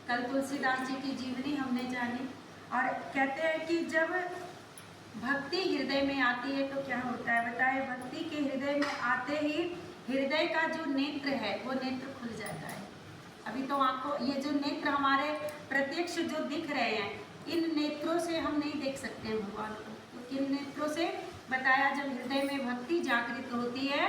कल तुलसीदास जी की जीवनी हमने जानी और कहते हैं कि जब भक्ति हृदय में आती है तो क्या होता है बताए। भक्ति के हृदय में आते ही हृदय का जो नेत्र है वो नेत्र खुल जाता है। अभी तो आंखों ये जो नेत्र हमारे प्रत्यक्ष जो दिख रहे हैं, इन नेत्रों से हम नहीं देख सकते हैं भगवान को। तो किन नेत्रों से बताया, जब हृदय में भक्ति जागृत होती है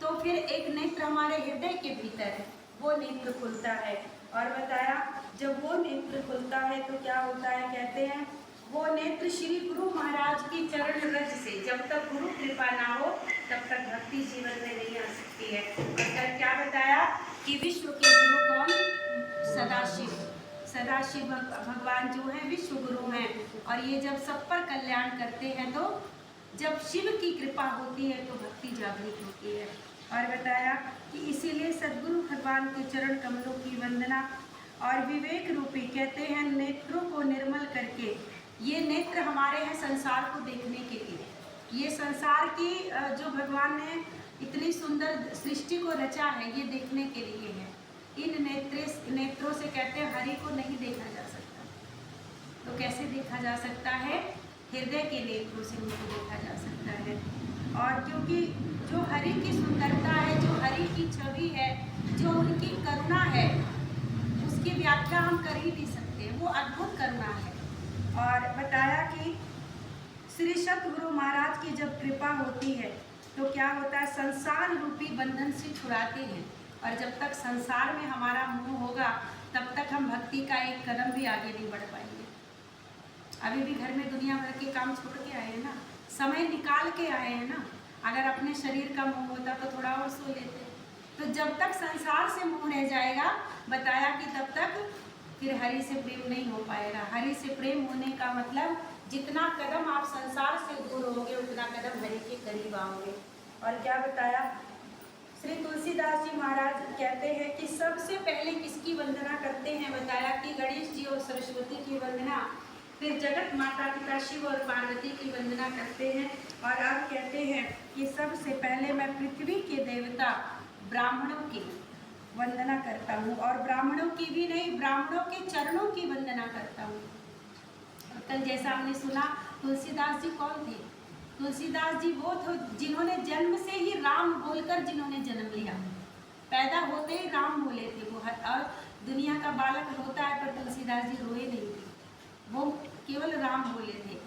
तो फिर एक नेत्र हमारे हृदय के भीतर है, वो नेत्र खुलता है। और बताया जब वो नेत्र खुलता है तो क्या होता है, कहते हैं वो नेत्र श्री गुरु महाराज की चरण रज से, जब तक गुरु कृपा ना हो तब तक भक्ति जीवन में नहीं आ सकती है। और कल क्या बताया कि विश्व के गुरु कौन, सदाशिव। सदाशिव भगवान जो है विश्व गुरु हैं और ये जब सब पर कल्याण करते हैं तो जब शिव की कृपा होती है तो भक्ति जागृत होती है। और बताया कि इसीलिए सद्गुरु भगवान के चरण कमलों की वंदना और विवेक रूपी कहते हैं नेत्रों को निर्मल करके, ये नेत्र हमारे हैं संसार को देखने के लिए। ये संसार की जो भगवान ने इतनी सुंदर सृष्टि को रचा है ये देखने के लिए है। इन नेत्रों से कहते हैं हरि को नहीं देखा जा सकता। तो कैसे देखा जा सकता है, हृदय के नेत्रों से उनको देखा जा सकता है। और क्योंकि जो हरि की सुंदरता है, जो हरि की छवि है, जो उनकी करुणा है, उसकी व्याख्या हम कर ही नहीं सकते, वो अद्भुत करुणा है। और बताया कि श्री सतगुरु महाराज की जब कृपा होती है तो क्या होता है, संसार रूपी बंधन से छुड़ाते हैं। और जब तक संसार में हमारा मोह होगा तब तक हम भक्ति का एक कदम भी आगे नहीं बढ़ पाएंगे। अभी भी घर में दुनिया भर के काम छोड़ के आए हैं ना, समय निकाल के आए हैं ना। अगर अपने शरीर का मोह होता तो थोड़ा और सो लेते। तो जब तक संसार से मोह रह जाएगा, बताया कि तब तक फिर हरि से प्रेम नहीं हो पाएगा। हरि से प्रेम होने का मतलब जितना कदम आप संसार से दूर होंगे उतना कदम हरि के करीब आओगे। और क्या बताया, श्री तुलसीदास जी महाराज कहते हैं कि सबसे पहले किसकी वंदना करते हैं, बताया कि गणेश जी और सरस्वती की वंदना, फिर जगत माता पिता शिव और पार्वती की वंदना करते हैं। और अब कहते हैं कि सबसे पहले मैं पृथ्वी के देवता ब्राह्मणों की वंदना करता हूँ। और ब्राह्मणों की भी नहीं, ब्राह्मणों के चरणों की वंदना करता हूँ। कल जैसा हमने सुना, तुलसीदास जी कौन थे? तुलसीदास जी वो थे जिन्होंने जन्म से ही राम बोलकर जिन्होंने जन्म लिया। पैदा होते ही राम बोले थे वो। और दुनिया का बालक रोता है पर तुलसीदास जी रोए नहीं थे, वो केवल राम बोले थे।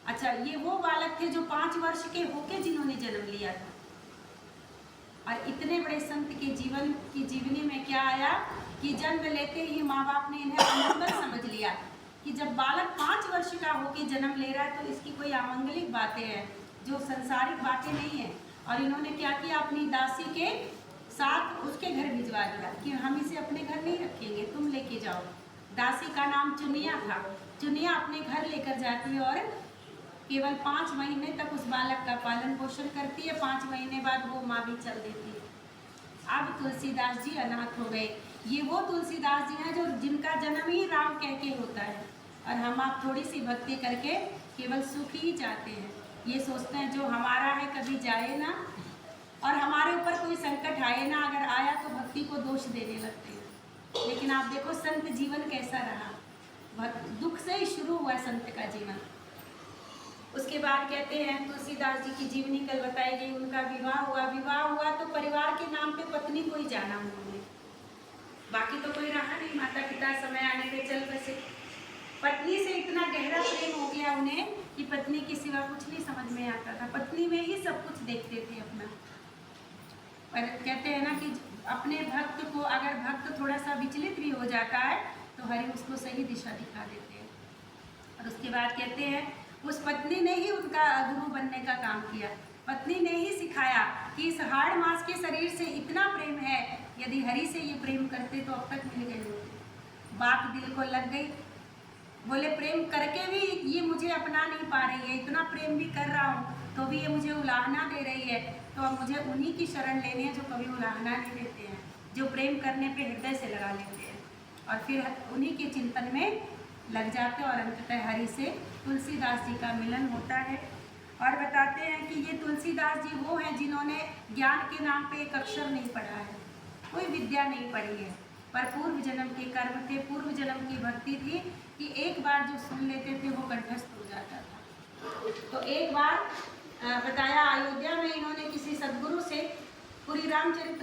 अच्छा, ये वो बालक थे जो 5 वर्ष के होके जिन्होंने जन्म लिया था। और इतने बड़े संत के जीवन की जीवनी में क्या आया कि जन्म लेते ही माँ बाप ने इन्हें अमंगल समझ लिया कि जब बालक 5 वर्ष का होके जन्म ले रहा है तो इसकी कोई अमंगलिक बातें हैं, जो संसारिक बातें नहीं है। और इन्होंने क्या किया, अपनी दासी के साथ उसके घर भिजवा दिया कि हम इसे अपने घर नहीं रखेंगे, तुम लेके जाओ। दासी का नाम चुनिया था। चुनिया अपने घर लेकर जाती है और केवल 5 महीने तक उस बालक का पालन पोषण करती है। 5 महीने बाद वो माँ भी चल देती है। अब तुलसीदास जी अनाथ हो गए। ये वो तुलसीदास जी हैं जो जिनका जन्म ही राम कह के होता है। और हम आप थोड़ी सी भक्ति करके केवल सुख ही चाहते हैं। ये सोचते हैं जो हमारा है कभी जाए ना, और हमारे ऊपर कोई संकट आए ना, अगर आया तो भक्ति को दोष देने लगते हैं। लेकिन आप देखो संत जीवन कैसा रहा, दुख से ही शुरू हुआ संत का जीवन। उसके बाद कहते हैं तुलसीदास जी की जीवनी कल बताई गई, उनका विवाह हुआ। विवाह हुआ तो परिवार के नाम पे पत्नी को ही जाना उन्होंने, बाकी तो कोई रहा नहीं। माता पिता समय आने पे चल बसे। पत्नी से इतना गहरा प्रेम हो गया उन्हें कि पत्नी के सिवा कुछ नहीं समझ में आता था। पत्नी में ही सब कुछ देखते थे अपना। पर कहते हैं ना कि अपने भक्त को अगर भक्त थोड़ा सा विचलित भी हो जाता है तो हरि उसको सही दिशा दिखा देते हैं। और उसके बाद कहते हैं उस पत्नी ने ही उनका गुरु बनने का काम किया। पत्नी ने ही सिखाया कि इस हाड़ मास के शरीर से इतना प्रेम है, यदि हरि से ये प्रेम करते तो अब तक मिल गए होते। बात दिल को लग गई। बोले प्रेम करके भी ये मुझे अपना नहीं पा रही है, इतना प्रेम भी कर रहा हूँ तो भी ये मुझे उलाहना दे रही है। तो अब मुझे उन्हीं की शरण लेनी है जो कभी उलाहना नहीं देते हैं, जो प्रेम करने पे हृदय से लगा लेते हैं और फिर उन्हीं के चिंतन में लग जाते हैं। और अंततः हरि से तुलसीदास जी का मिलन होता है। और बताते हैं कि ये तुलसीदास जी वो हैं जिन्होंने ज्ञान के नाम पे एक अक्षर नहीं पढ़ा है, कोई विद्या नहीं पढ़ी है, पर पूर्व जन्म के कर्म थे इनके पूर्व जन्म की भक्ति थी कि एक बार जो सुन लेते थे वो कंठस्थ हो जाता था। तो एक बार बताया अयोध्या में इन्होंने किसी सदगुरु से पूरी रामचरित्र